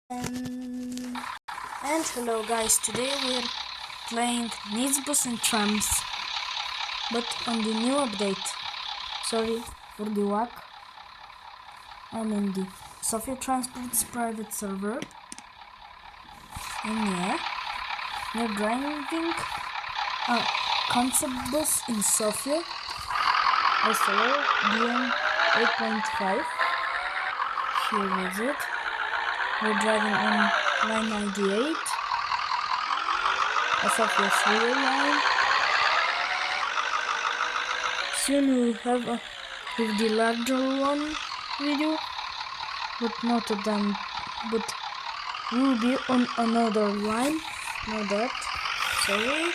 Um, and hello guys, today we're playing Bus and Trams, but on the new update. Sorry for the whack. I'm in the Sofia Transport's private server. And yeah, we're driving a concept bus in Sofia. SLR DM 8.5. Here is it. We're driving on line 98, a Sofia 3 line. Soon we'll have with the larger one video, but not a damn, but we'll be on another line. Know that. Sorry.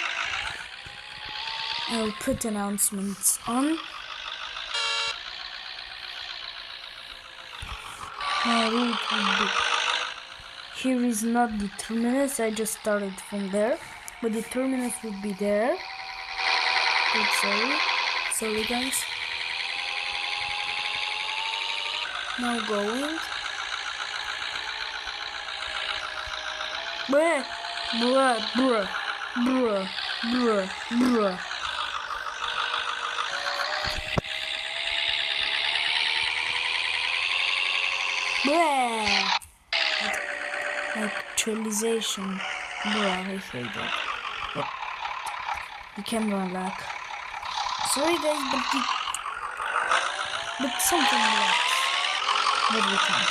I'll put announcements on. My route would be. Here is not the terminus, I just started from there, but the terminus would be there. Good, sorry guys. Now going. Bruh, bruh, bruh, bruh, bruh, bruh. Bruh. Actualization. Bruh, I hate that. Yep. The camera lag. Sorry guys, but something lags every time.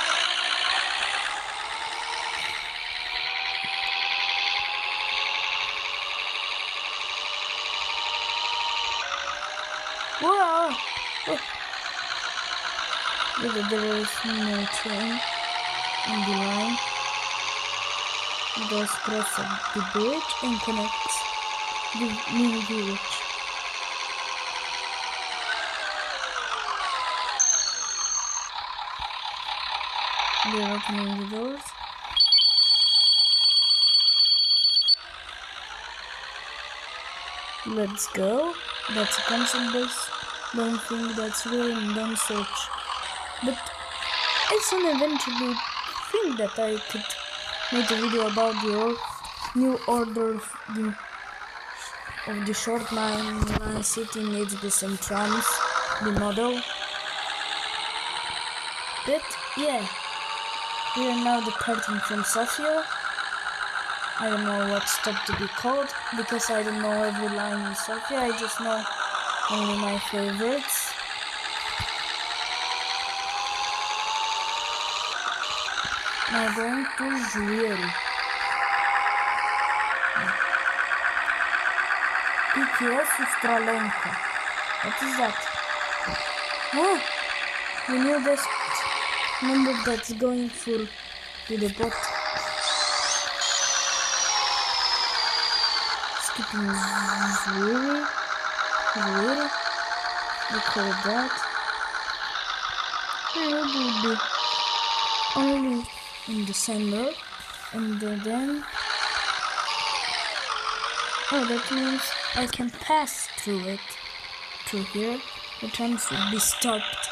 Whoa! Look, there is no train on the line. Just cross the bridge and connect the mini village. They're opening the doors. Let's go. That's a concept bus. Don't think that's real and don't search. But I soon eventually think that I could make a video about the new order of the short line city needs bus and trams, the model. But yeah, we are now departing from Sofia. I don't know what stop to be called because I don't know every line in Sofia. I just know only my favorites. Now going to livery. PTS Ustralenko. What is that? Oh, the new desk number that's going to the bot. Skipping livery. We call that. It will be only in December, and then that means I can pass through here. The trams will be stopped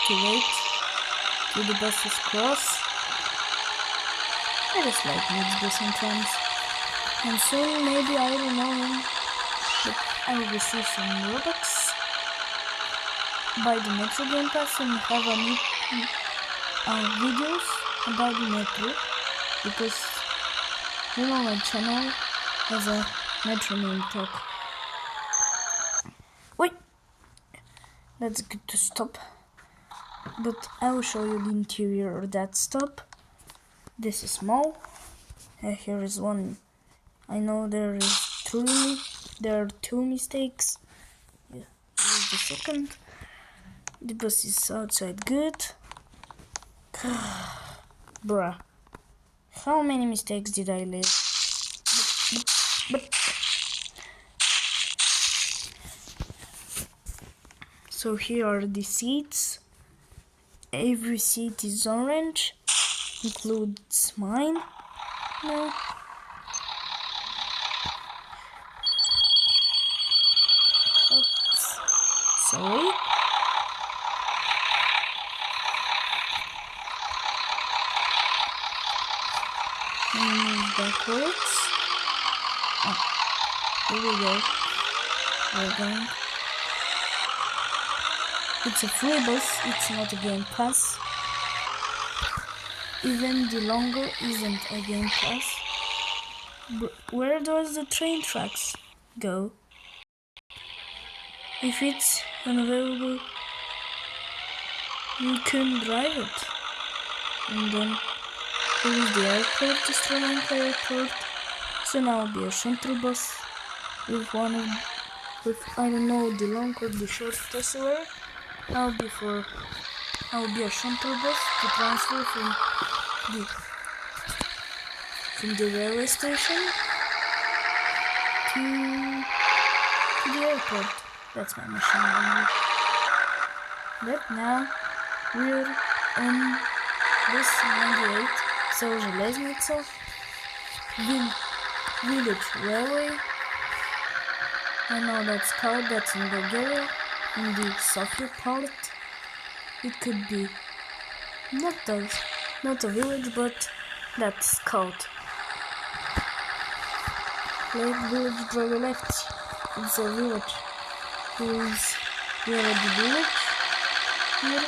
to wait till the buses cross. I just like these bus and trams, and soon maybe, I don't know, but I will receive some Robux, buy the Metro Game Pass, and have videos about the Metro, because you know my channel has a Metro name talk. Wait, that's good to stop, but I will show you the interior of that stop. This is small. Here is one. I know there are two mistakes. Yeah, wait a second. The bus is outside good. Bruh, how many mistakes did I leave? But so here are the seats. Every seat is orange, includes mine. No. Oops. Sorry. and move backwards. Oh, here we go. We're going. It's a free bus, it's not a game pass. Even the longer isn't a game pass. Where does the train tracks go? If it's unavailable, you can drive it. And then here is the airport, the Sri Lanka airport. So now will be a shuttle bus with I don't know, the long or the short passenger. Now will be a shuttle bus to transfer from the railway station to the airport. That's my mission. But now we're on this 98 Железница village railway. I know that's called, that's in Bulgaria, in the Sofia part. It could be not a village, but that's called. Lake village, drive left. It's a village. We are at the village here.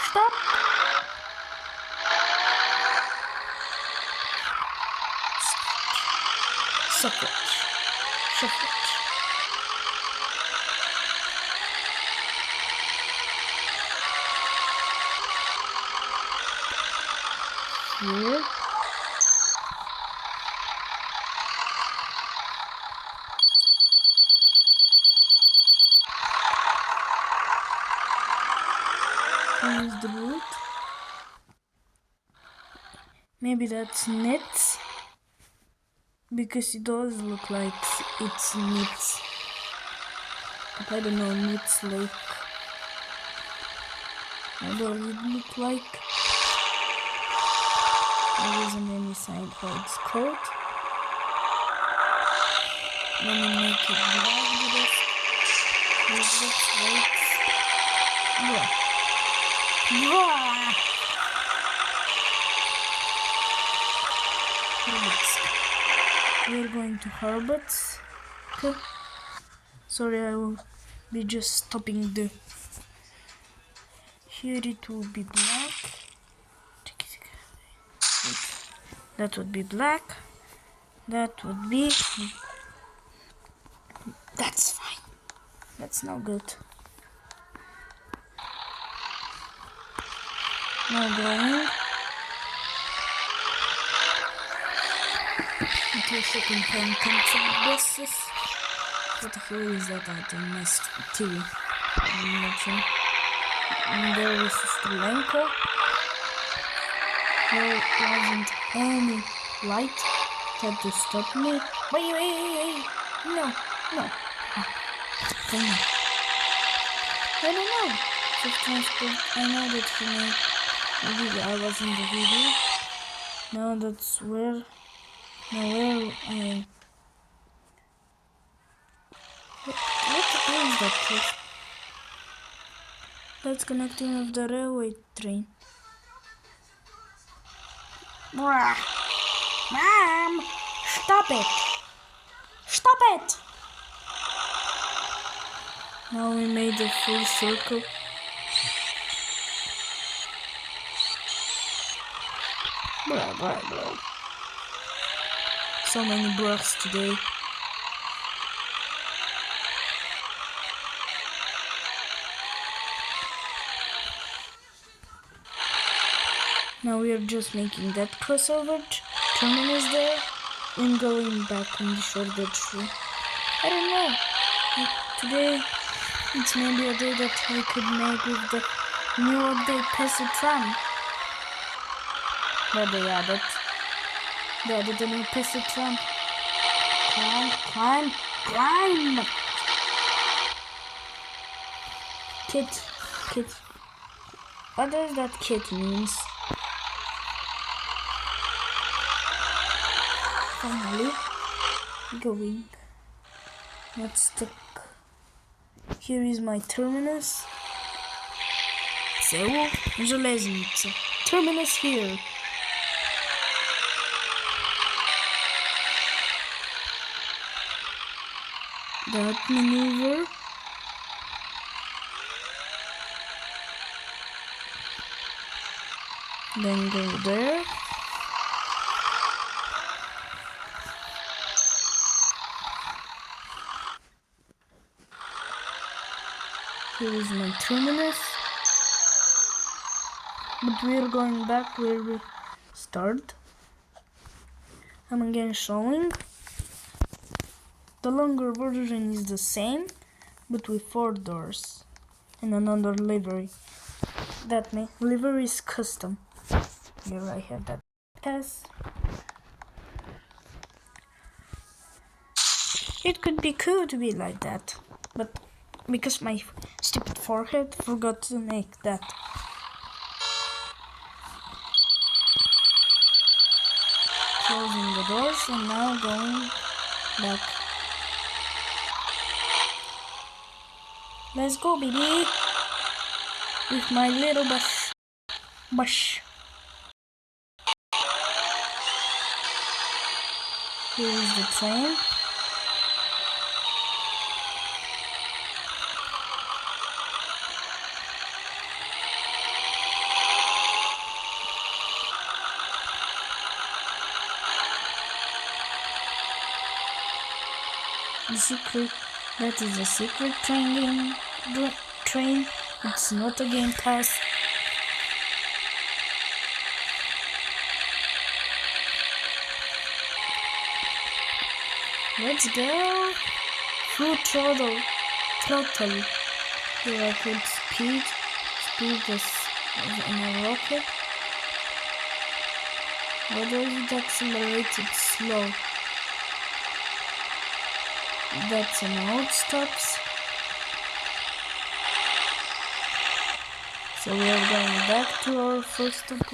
Stop. Suffolk. Here. Here's the route. Maybe that's nets, because it does look like it's nets. But I don't know, nets like. What does it look like? There isn't any sign how it's called. Let me make it black with this lights. Yeah. We're going to Harbots. Okay. Sorry, I will be just stopping the. Here it will be black. That would be black. That would be. That's fine. That's not good. Now going. Until second time comes up buses. What the hell is that out on my TV? I'm watching. And there is Sri Lanka. There wasn't any light that to stop me. Wait. No. Come on. I don't know. Just transport. I know that maybe I was in the video. Now that's where. Now where I. What is that place? That's connecting with the railway train. Mom! Stop it! Now we made a full circle. Blah. So many blocks today. Now we are just making that crossover terminus there and going back on the shortcut route. I don't know. Today it's maybe a day that I could make with the new update pass the tram. But they added the new pass the tram. Climb. Kit. What does that kit means? Finally going. Let's take. Here is my terminus. Seul Железница. Terminus here. That maneuver. Then go there. Here is my terminus. But we are going back where we start. I'm again showing. The longer version is the same, but with 4 doors and another livery. That livery is custom. Here I have that pass. It could be cool to be like that, but because my stupid forehead forgot to make that. Closing the doors and now going back. Let's go, baby! With my little bush. Here is the train. That is a secret train. It's not a game pass. Let's go. Full throttle. Here I could speed this in a rocket. Whether it accelerated slow. That's an out stops. So we are going back to our first stop.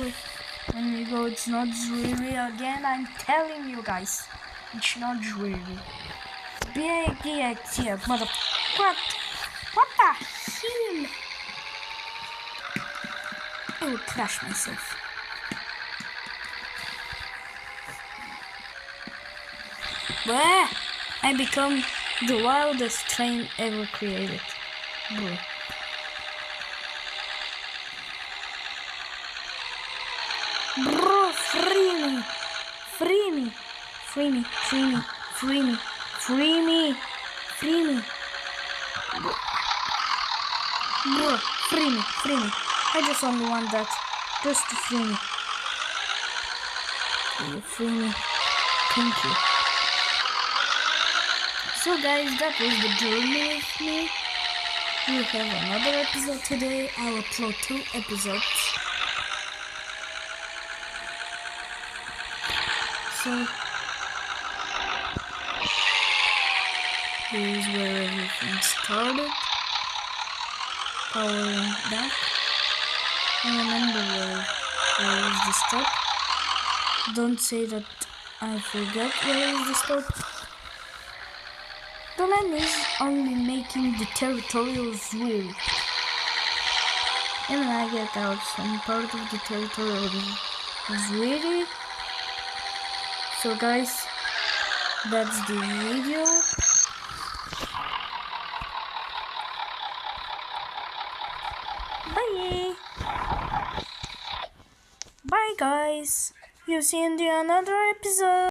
When we go, it's not dreary again. I'm telling you guys, it's not dreary. Big mother. What the hell? I will crash myself. Bah! I become the wildest train ever created. Bro. Bro, free me. Free me. Free me. Free me. Free me. Free me. Free me. Bro, free me. Free me. I just only want that. Just to free me. Will you free me? Thank you. So guys, that was the journey with me. We have another episode today. I'll upload 2 episodes. So here's where everything started. Powering back. I remember where is the stop. Don't say that I forget where is the stop. The land is only making the territorials weird. And when I get out, some part of the territorial is weird. So guys, that's the video. Bye. Bye guys. You see you in the another episode.